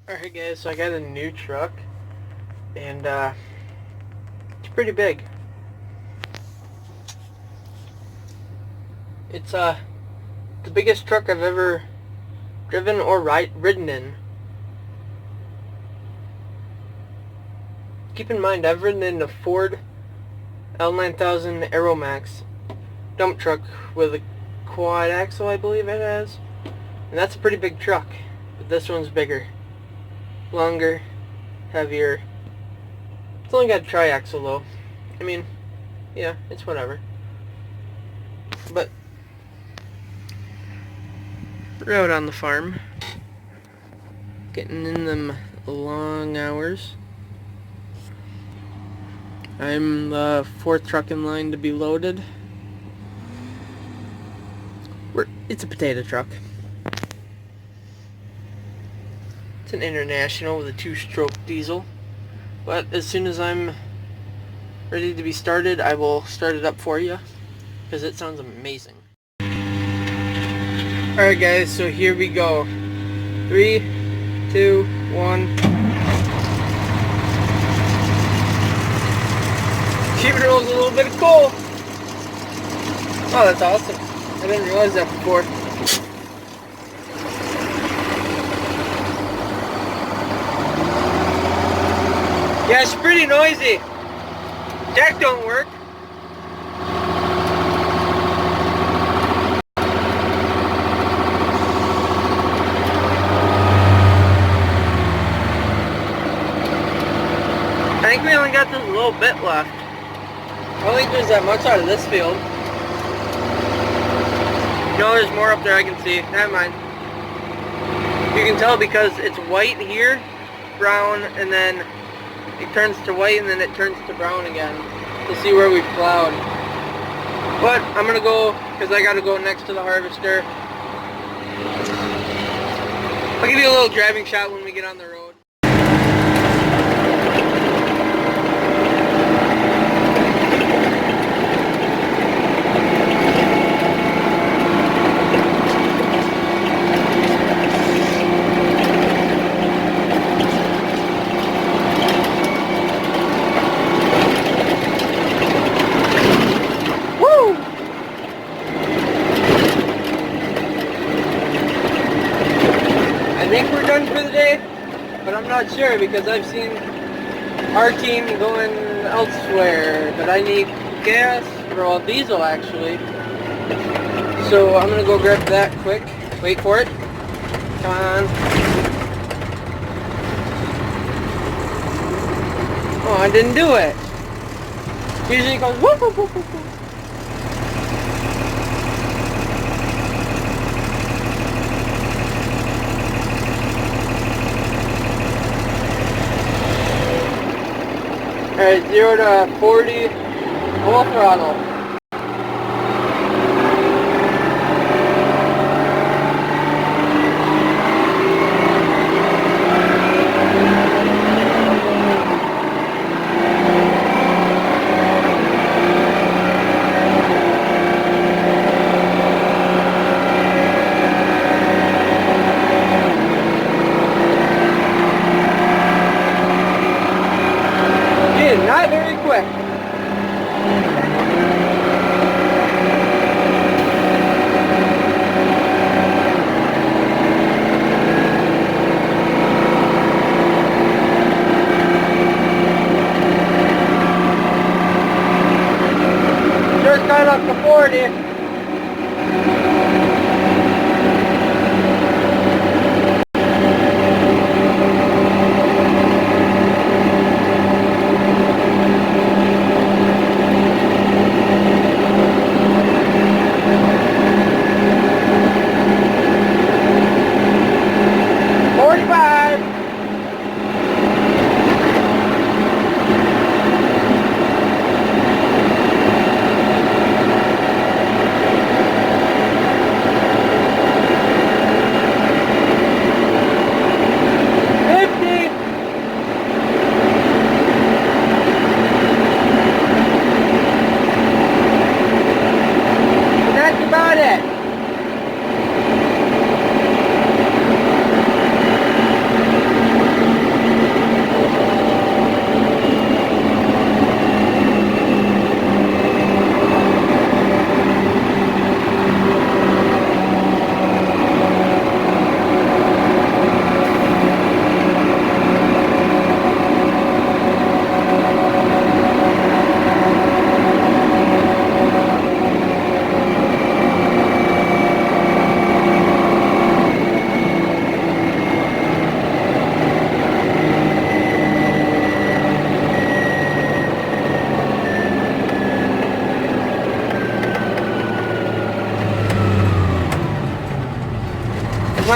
Alright guys, so I got a new truck, and it's pretty big. It's the biggest truck I've ever driven or ridden in. Keep in mind, I've ridden in a Ford L9000 Aeromax dump truck with a quad axle, I believe it has. And that's a pretty big truck, but this one's bigger. Longer, heavier. It's only got a tri-axle though. I mean, yeah, it's whatever. But we're out on the farm, getting in them long hours. I'm the fourth truck in line to be loaded. It's a potato truck. It's an International with a 2-stroke diesel. But as soon as I'm ready to be started, I will start it up for you, because it sounds amazing. Alright guys, so here we go. 3, 2, 1. Cheaper rolls a little bit of coal. Oh, that's awesome. I didn't realize that before. Yeah, it's pretty noisy. Jack don't work. I think we only got this little bit left. I don't think there's that much out of this field. No, there's more up there I can see. Never mind. You can tell because it's white here, brown, and then it turns to white, and then it turns to brown again to see where we plowed. But I'm gonna go, because I gotta go next to the harvester. I'll give you a little driving shot when we get on the road. I think we're done for the day, but I'm not sure because I've seen our team going elsewhere, but I need gas, or diesel actually. So I'm gonna go grab that quick. Wait for it. Come on. Oh, I didn't do it. Usually it goes whoop whoop whoop whoop whoop. Alright, 0 to 40, full throttle. Not very quick.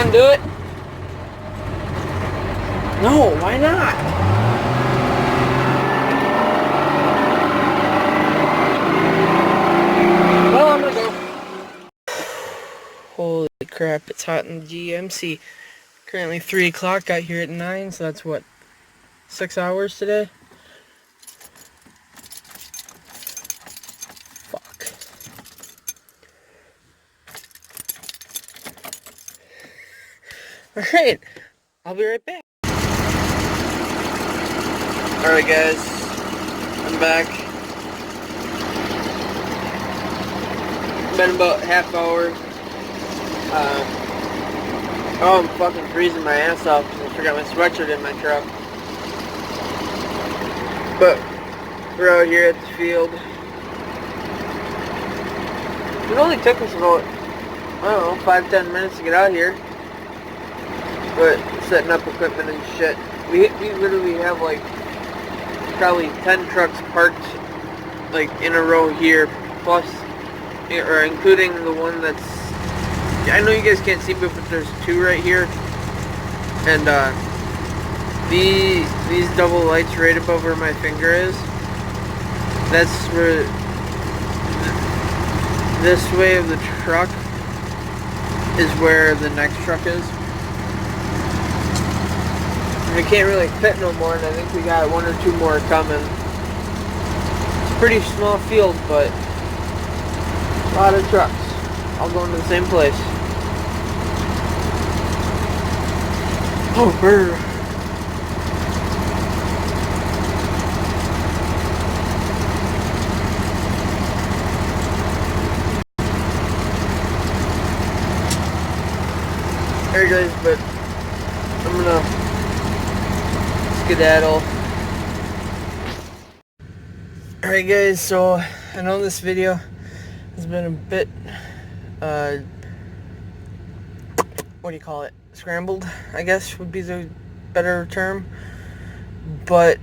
on, do it. No, why not? Well, I'm gonna go. Holy crap, it's hot in the GMC. Currently 3 o'clock, got here at 9, so that's what, 6 hours today? Fuck. Alright, I'll be right back. Alright guys, I'm back. Been about half hour. Oh, I'm fucking freezing my ass off because I forgot my sweatshirt in my truck. But we're out here at the field. It only took us about, I don't know, 5-10 minutes to get out here. But setting up equipment and shit. We literally have like probably 10 trucks parked like in a row here, plus, or including the one that's, I know you guys can't see, but there's 2 right here, and these double lights right above where my finger is, that's where this way of the truck is where the next truck is. We can't really fit no more, and I think we got 1 or 2 more coming. It's a pretty small field, but a lot of trucks all going to the same place. Oh, brr. There guys, but I'm gonna skedaddle. Alright guys, so I know this video has been a bit, what do you call it? Scrambled, I guess would be the better term. But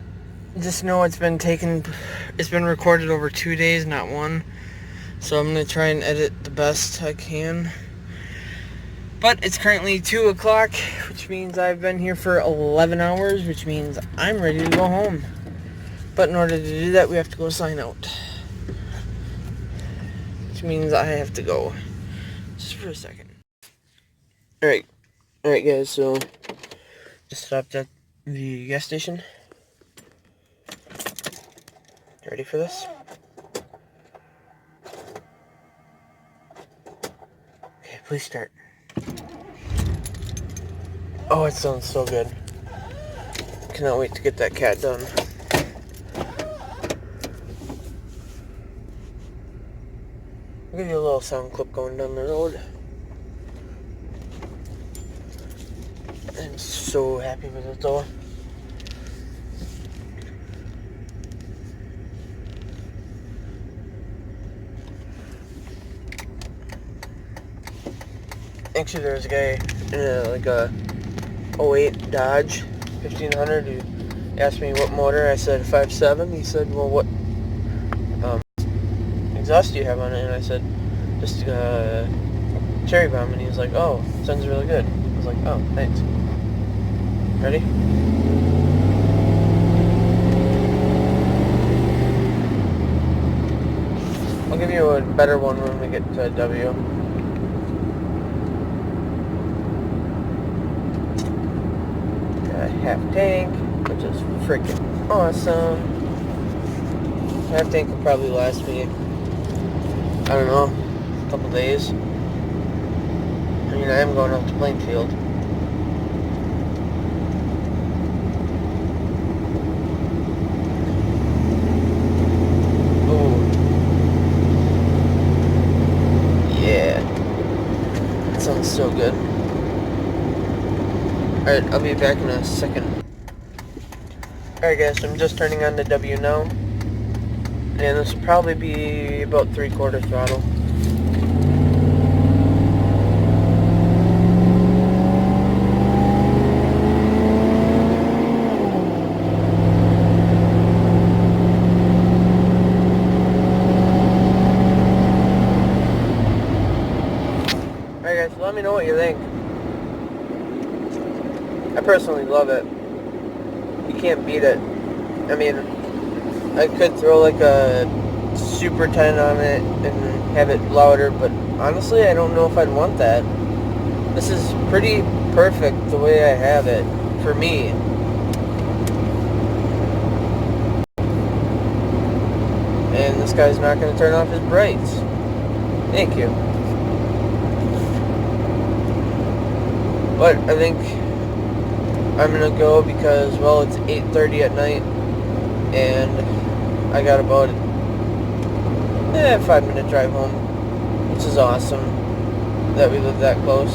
just know it's been recorded over 2 days, not 1. So I'm going to try and edit the best I can. But it's currently 2 o'clock, which means I've been here for 11 hours, which means I'm ready to go home. But in order to do that, we have to go sign out. Which means I have to go. Just for a second. Alright guys, so just stopped at the gas station. You ready for this? Okay, please start. Oh, it sounds so good. Cannot wait to get that cat done. I'll give you a little sound clip going down the road. I'm so happy with it though. Actually, there's a guy in like a 08 Dodge 1500 who asked me what motor. I said 5.7. He said, well, what exhaust do you have on it? And I said, just cherry bomb. And he was like, oh, sounds really good. I was like, oh, thanks. Ready? I'll give you a better one when we get to W. Half tank, which is freaking awesome. Half tank will probably last me, I don't know, a couple days. I mean, I am going out to Plainfield. Ooh. Yeah. That sounds so good. Alright, I'll be back in a second. Alright guys, so I'm just turning on the W now. And this will probably be about 3/4 throttle. Alright guys, so let me know what you think. I personally love it. You can't beat it. I mean, I could throw like a Super 10 on it and have it louder, but honestly, I don't know if I'd want that. This is pretty perfect the way I have it, for me. And this guy's not going to turn off his brights. Thank you. But I think I'm going to go because, well, it's 8:30 at night, and I got about a 5-minute drive home, which is awesome that we live that close.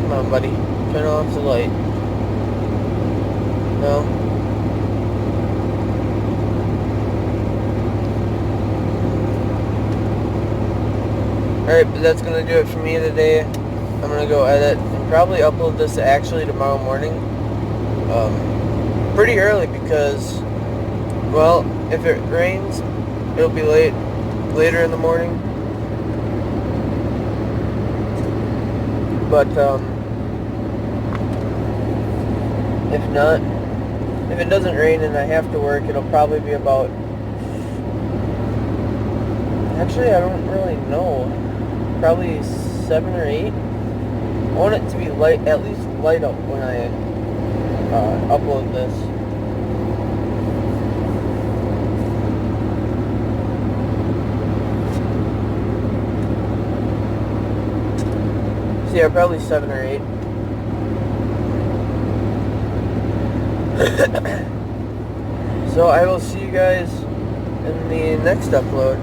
Come on, buddy. Turn off the light. No? Alright, but that's going to do it for me today. I'm going to go edit and probably upload this actually tomorrow morning. Pretty early because, well, if it rains, it'll be later in the morning. But, if not, if it doesn't rain and I have to work, it'll probably be about, actually I don't really know, probably 7 or 8. I want it to be light, at least light up when I upload this. So yeah, probably 7 or 8. So I will see you guys in the next upload.